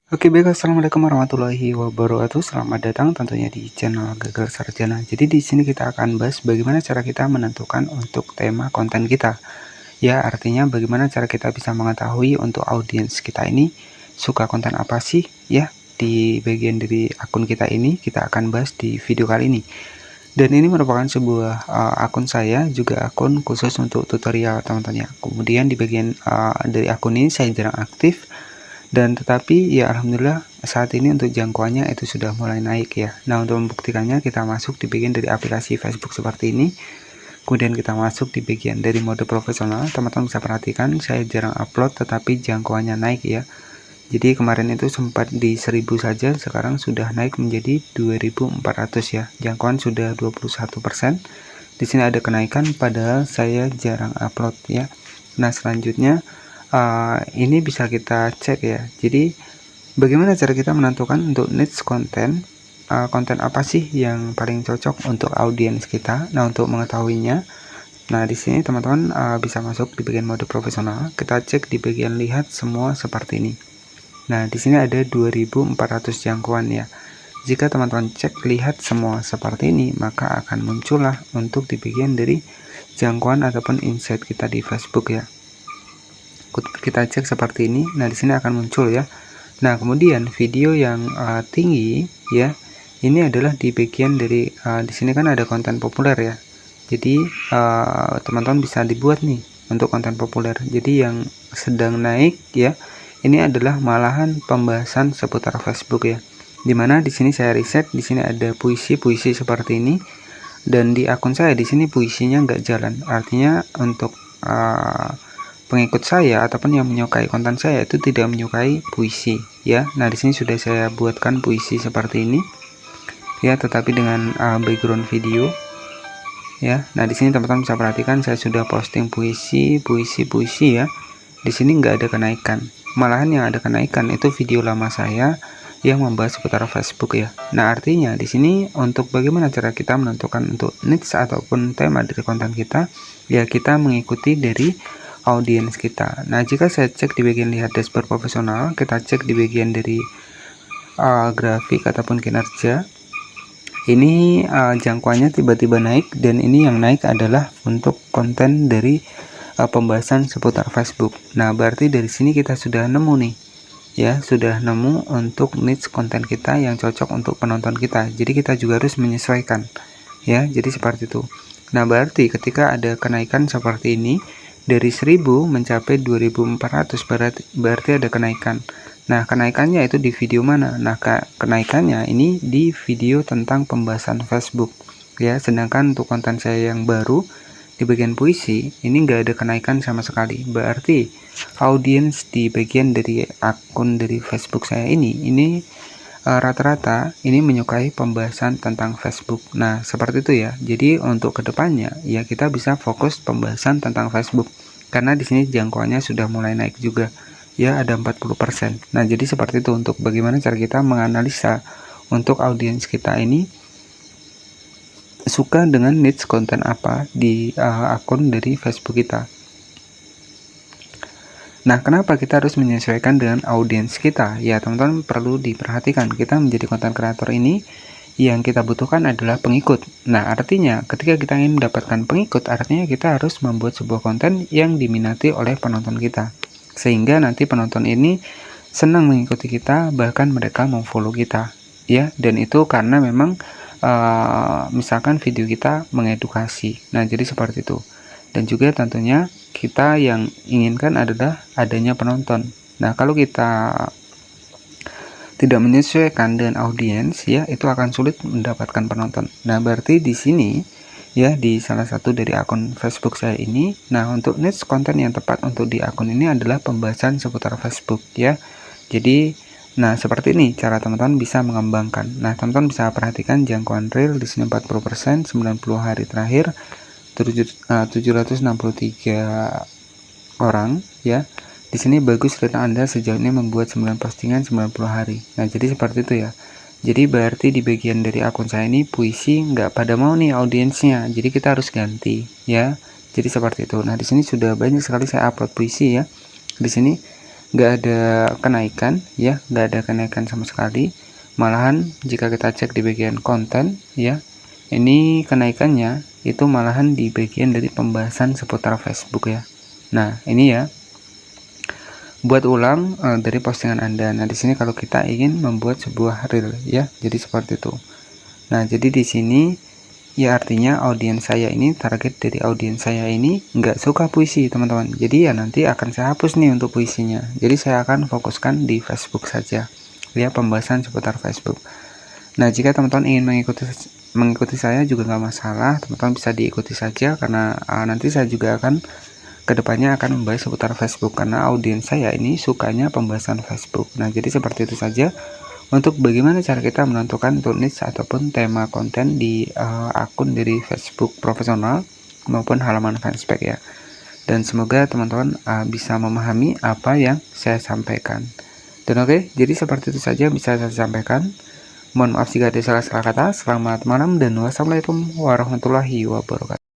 Oke baik, assalamualaikum warahmatullahi wabarakatuh. Selamat datang tentunya di channel Gagal Sarjana. Jadi di sini kita akan bahas bagaimana cara kita menentukan untuk tema konten kita. Ya, artinya bagaimana cara kita bisa mengetahui untuk audiens kita ini suka konten apa sih ya di bagian dari akun kita ini. Kita akan bahas di video kali ini. Dan ini merupakan sebuah akun saya, juga akun khusus untuk tutorial teman-teman ya. Kemudian di bagian dari akun ini saya jarang aktif, dan tetapi ya alhamdulillah saat ini untuk jangkauannya itu sudah mulai naik ya. Nah, untuk membuktikannya kita masuk di bagian dari aplikasi Facebook seperti ini. Kemudian kita masuk di bagian dari mode profesional. Teman-teman bisa perhatikan saya jarang upload tetapi jangkauannya naik ya. Jadi kemarin itu sempat di 1000 saja, sekarang sudah naik menjadi 2400 ya. Jangkauan sudah 21%. Di sini ada kenaikan padahal saya jarang upload ya. Nah, selanjutnya ini bisa kita cek ya. Jadi bagaimana cara kita menentukan untuk niche konten, konten apa sih yang paling cocok untuk audiens kita. Nah, untuk mengetahuinya, nah di sini teman-teman bisa masuk di bagian mode profesional. Kita cek di bagian lihat semua seperti ini. Nah, di sini ada 2400 jangkauan ya. Jika teman-teman cek lihat semua seperti ini, maka akan muncullah untuk di bagian dari jangkauan ataupun insight kita di Facebook ya. Kita cek seperti ini. Nah, di sini akan muncul ya. Nah, kemudian video yang tinggi ya, ini adalah di bagian dari di sini kan ada konten populer ya. Jadi teman-teman bisa dibuat nih untuk konten populer. Jadi yang sedang naik ya, ini adalah malahan pembahasan seputar Facebook ya. Dimana di sini saya riset, di sini ada puisi-puisi seperti ini, dan di akun saya di sini puisinya nggak jalan. Artinya untuk pengikut saya ataupun yang menyukai konten saya itu tidak menyukai puisi ya. Nah, di sini sudah saya buatkan puisi seperti ini ya, tetapi dengan background video ya. Nah, di sini teman-teman bisa perhatikan saya sudah posting puisi ya. Di sini nggak ada kenaikan, malahan yang ada kenaikan itu video lama saya yang membahas seputar Facebook ya. Nah, artinya di sini untuk bagaimana cara kita menentukan untuk niche ataupun tema dari konten kita ya, kita mengikuti dari audiens kita. Nah, jika saya cek di bagian lihat dashboard profesional, kita cek di bagian dari grafik ataupun kinerja, ini jangkauannya tiba-tiba naik, dan ini yang naik adalah untuk konten dari pembahasan seputar Facebook. Nah, berarti dari sini kita sudah nemu nih ya, sudah nemu untuk niche konten kita yang cocok untuk penonton kita. Jadi kita juga harus menyesuaikan ya, jadi seperti itu. Nah, berarti ketika ada kenaikan seperti ini dari 1000 mencapai 2400, berarti ada kenaikan. Nah, kenaikannya itu di video mana? Nah, kenaikannya ini di video tentang pembahasan Facebook ya. Sedangkan untuk konten saya yang baru di bagian puisi ini nggak ada kenaikan sama sekali. Berarti audiens di bagian dari akun dari Facebook saya ini rata-rata ini menyukai pembahasan tentang Facebook. Nah, seperti itu ya. Jadi untuk kedepannya ya kita bisa fokus pembahasan tentang Facebook, karena di sini jangkauannya sudah mulai naik juga ya, ada 40%. Nah, jadi seperti itu untuk bagaimana cara kita menganalisa untuk audiens kita ini suka dengan niche konten apa di akun dari Facebook kita. Nah, kenapa kita harus menyesuaikan dengan audiens kita? Ya, teman-teman perlu diperhatikan, kita menjadi konten kreator ini yang kita butuhkan adalah pengikut. Nah, artinya ketika kita ingin mendapatkan pengikut, artinya kita harus membuat sebuah konten yang diminati oleh penonton kita, sehingga nanti penonton ini senang mengikuti kita, bahkan mereka memfollow kita ya. Dan itu karena memang misalkan video kita mengedukasi. Nah, jadi seperti itu. Dan juga tentunya kita yang inginkan adalah adanya penonton. Nah, kalau kita tidak menyesuaikan dengan audiens ya, itu akan sulit mendapatkan penonton. Nah, berarti di sini ya, di salah satu dari akun Facebook saya ini, nah untuk niche konten yang tepat untuk di akun ini adalah pembahasan seputar Facebook ya. Jadi nah seperti ini cara teman-teman bisa mengembangkan. Nah, teman-teman bisa perhatikan jangkauan real di sini 40%, 90 hari terakhir 763 orang ya. Di sini bagus rate Anda sejauh ini membuat 9 postingan 90 hari. Nah, jadi seperti itu ya. Jadi berarti di bagian dari akun saya ini puisi nggak pada mau nih audiensnya. Jadi kita harus ganti ya. Jadi seperti itu. Nah, di sini sudah banyak sekali saya upload puisi ya. Di sini nggak ada kenaikan ya, nggak ada kenaikan sama sekali. Malahan jika kita cek di bagian konten ya, ini kenaikannya itu malahan di bagian dari pembahasan seputar Facebook ya. Nah ini ya, buat ulang dari postingan Anda. Nah di sini kalau kita ingin membuat sebuah reel ya, jadi seperti itu. Nah jadi di sini ya artinya audiens saya ini, target dari audiens saya ini nggak suka puisi teman-teman. Jadi ya nanti akan saya hapus nih untuk puisinya. Jadi saya akan fokuskan di Facebook saja ya, pembahasan seputar Facebook. Nah jika teman-teman ingin mengikuti saya juga nggak masalah, teman-teman bisa diikuti saja, karena nanti saya juga akan kedepannya akan membahas seputar Facebook, karena audiens saya ini sukanya pembahasan Facebook. Nah jadi seperti itu saja untuk bagaimana cara kita menentukan niche ataupun tema konten di akun dari Facebook profesional maupun halaman fanspage ya. Dan semoga teman-teman bisa memahami apa yang saya sampaikan. Dan oke, jadi seperti itu saja bisa saya sampaikan. Mohon maaf jika ada salah-salah kata. Selamat malam dan wassalamualaikum warahmatullahi wabarakatuh.